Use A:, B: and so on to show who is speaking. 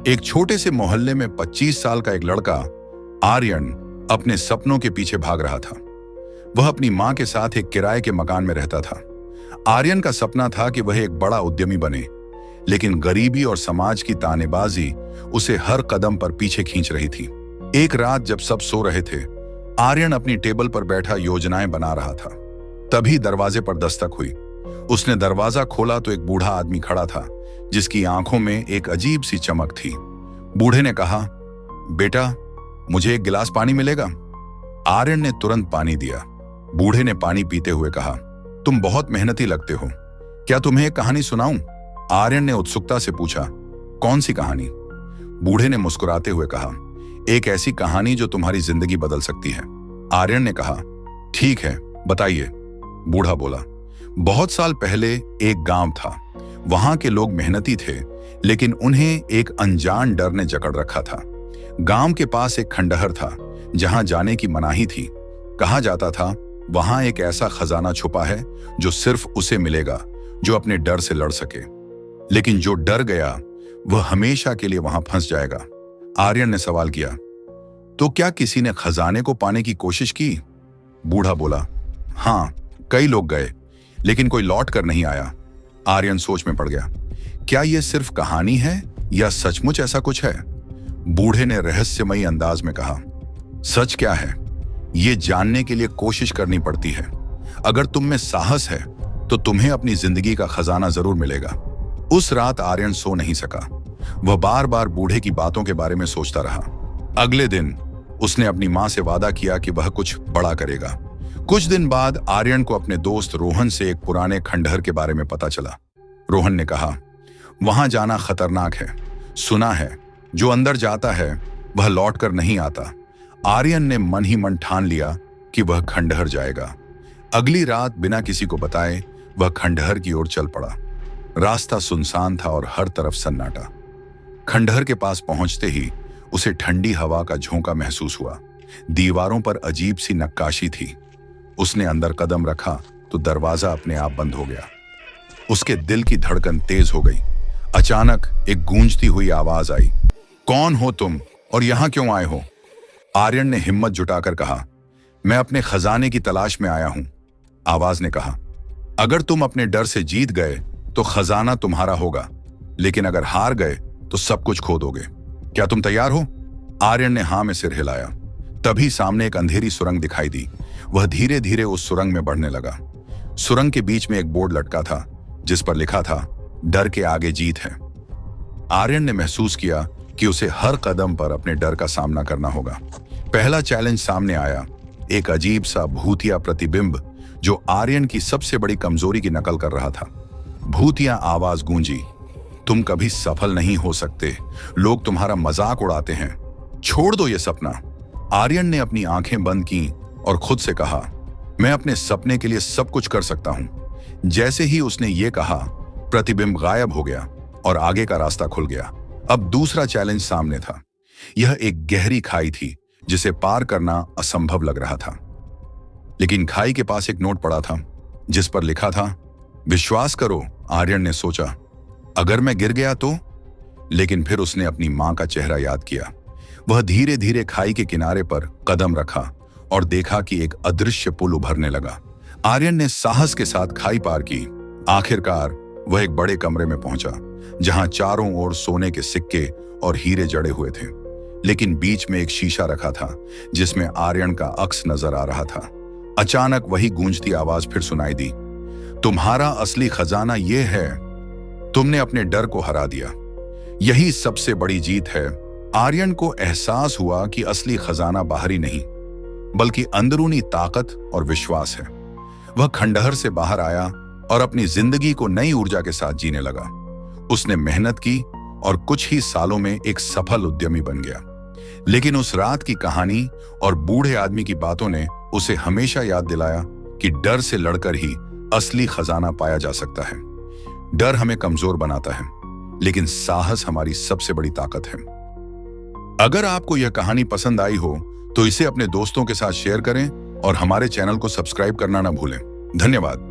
A: एक छोटे से मोहल्ले में 25 साल का एक लड़का आर्यन अपने सपनों के पीछे भाग रहा था। वह अपनी मां के साथ एक किराए के मकान में रहता था। आर्यन का सपना था कि वह एक बड़ा उद्यमी बने, लेकिन गरीबी और समाज की तानेबाजी उसे हर कदम पर पीछे खींच रही थी। एक रात जब सब सो रहे थे, आर्यन अपनी टेबल पर बैठा योजनाएं बना रहा था। तभी दरवाजे पर दस्तक हुई। उसने दरवाजा खोला तो एक बूढ़ा आदमी खड़ा था, जिसकी आंखों में एक अजीब सी चमक थी। बूढ़े ने कहा, बेटा, मुझे एक गिलास पानी मिलेगा? आर्यन ने तुरंत पानी दिया। बूढ़े ने पानी पीते हुए कहा, तुम बहुत मेहनती लगते हो, क्या तुम्हें एक कहानी सुनाऊं? आर्यन ने उत्सुकता से पूछा, कौन सी कहानी? बूढ़े ने मुस्कुराते हुए कहा, एक ऐसी कहानी जो तुम्हारी जिंदगी बदल सकती है। आर्यन ने कहा, ठीक है, बताइए। बूढ़ा बोला, बहुत साल पहले एक गांव था। वहां के लोग मेहनती थे, लेकिन उन्हें एक अनजान डर ने जकड़ रखा था। गांव के पास एक खंडहर था, जहां जाने की मनाही थी। कहा जाता था, वहां एक ऐसा खजाना छुपा है जो सिर्फ उसे मिलेगा जो अपने डर से लड़ सके। लेकिन जो डर गया वह हमेशा के लिए वहां फंस जाएगा। आर्यन ने सवाल किया, तो क्या किसी ने खजाने को पाने की कोशिश की? बूढ़ा बोला, हां, कई लोग गए, लेकिन कोई लौट कर नहीं आया। आर्यन सोच में पड़ गया, क्या यह सिर्फ कहानी है या सचमुच ऐसा कुछ है? बूढ़े ने रहस्यमयी अंदाज में कहा, सच क्या है यह जानने के लिए कोशिश करनी पड़ती है। अगर तुम में साहस है तो तुम्हें अपनी जिंदगी का खजाना जरूर मिलेगा। उस रात आर्यन सो नहीं सका। वह बार बार बूढ़े की बातों के बारे में सोचता रहा। अगले दिन उसने अपनी मां से वादा किया कि वह कुछ बड़ा करेगा। कुछ दिन बाद आर्यन को अपने दोस्त रोहन से एक पुराने खंडहर के बारे में पता चला। रोहन ने कहा, वहां जाना खतरनाक है। सुना है, जो अंदर जाता है वह लौटकर नहीं आता। आर्यन ने मन ही मन ठान लिया कि वह खंडहर जाएगा। अगली रात बिना किसी को बताए वह खंडहर की ओर चल पड़ा। रास्ता सुनसान था और हर तरफ सन्नाटा। खंडहर के पास पहुंचते ही उसे ठंडी हवा का झोंका महसूस हुआ। दीवारों पर अजीब सी नक्काशी थी। उसने अंदर कदम रखा तो दरवाजा अपने आप बंद हो गया। उसके दिल की धड़कन तेज हो गई। अचानक एक गूंजती हुई आवाज आई, कौन हो तुम और यहां क्यों आए हो? आर्यन ने हिम्मत जुटाकर कहा, मैं अपने खजाने की तलाश में आया हूं। आवाज ने कहा, अगर तुम अपने डर से जीत गए तो खजाना तुम्हारा होगा, लेकिन अगर हार गए तो सब कुछ खो दोगे। क्या तुम तैयार हो? आर्यन ने हां में सिर हिलाया। तभी सामने एक अंधेरी सुरंग दिखाई दी। वह धीरे धीरे उस सुरंग में बढ़ने लगा। सुरंग के बीच में एक बोर्ड लटका था, जिस पर लिखा था, डर के आगे जीत है। आर्यन ने महसूस किया कि उसे हर कदम पर अपने डर का सामना करना होगा। पहला चैलेंज सामने आया, एक अजीब सा भूतिया प्रतिबिंब जो आर्यन की सबसे बड़ी कमजोरी की नकल कर रहा था। भूतिया आवाज गूंजी, तुम कभी सफल नहीं हो सकते, लोग तुम्हारा मजाक उड़ाते हैं, छोड़ दो ये सपना। आर्यन ने अपनी आंखें बंद की और खुद से कहा, मैं अपने सपने के लिए सब कुछ कर सकता हूं। जैसे ही उसने ये कहा, प्रतिबिंब गायब हो गया और आगे का रास्ता खुल गया। अब दूसरा चैलेंज सामने था। यह एक गहरी खाई थी जिसे पार करना असंभव लग रहा था। लेकिन खाई के पास एक नोट पड़ा था, जिस पर लिखा था, विश्वास करो। आर्यन ने सोचा, अगर मैं गिर गया तो? लेकिन फिर उसने अपनी मां का चेहरा याद किया। वह धीरे धीरे खाई के किनारे पर कदम रखा और देखा कि एक अदृश्य पुल उभरने लगा। आर्यन ने साहस के साथ खाई पार की। आखिरकार वह एक बड़े कमरे में पहुंचा, जहां चारों ओर सोने के सिक्के और हीरे जड़े हुए थे। लेकिन बीच में एक शीशा रखा था, जिसमें आर्यन का अक्स नजर आ रहा था। अचानक वही गूंजती आवाज फिर सुनाई दी, तुम्हारा असली खजाना यह है, तुमने अपने डर को हरा दिया। यही सबसे बड़ी जीत है। आर्यन को एहसास हुआ कि असली खजाना बाहरी नहीं, बल्कि अंदरूनी ताकत और विश्वास है। वह खंडहर से बाहर आया और अपनी जिंदगी को नई ऊर्जा के साथ जीने लगा। उसने मेहनत की और कुछ ही सालों में एक सफल उद्यमी बन गया। लेकिन उस रात की कहानी और बूढ़े आदमी की बातों ने उसे हमेशा याद दिलाया कि डर से लड़कर ही असली खजाना पाया जा सकता है। डर हमें कमजोर बनाता है, लेकिन साहस हमारी सबसे बड़ी ताकत है। अगर आपको यह कहानी पसंद आई हो तो इसे अपने दोस्तों के साथ शेयर करें और हमारे चैनल को सब्सक्राइब करना ना भूलें। धन्यवाद।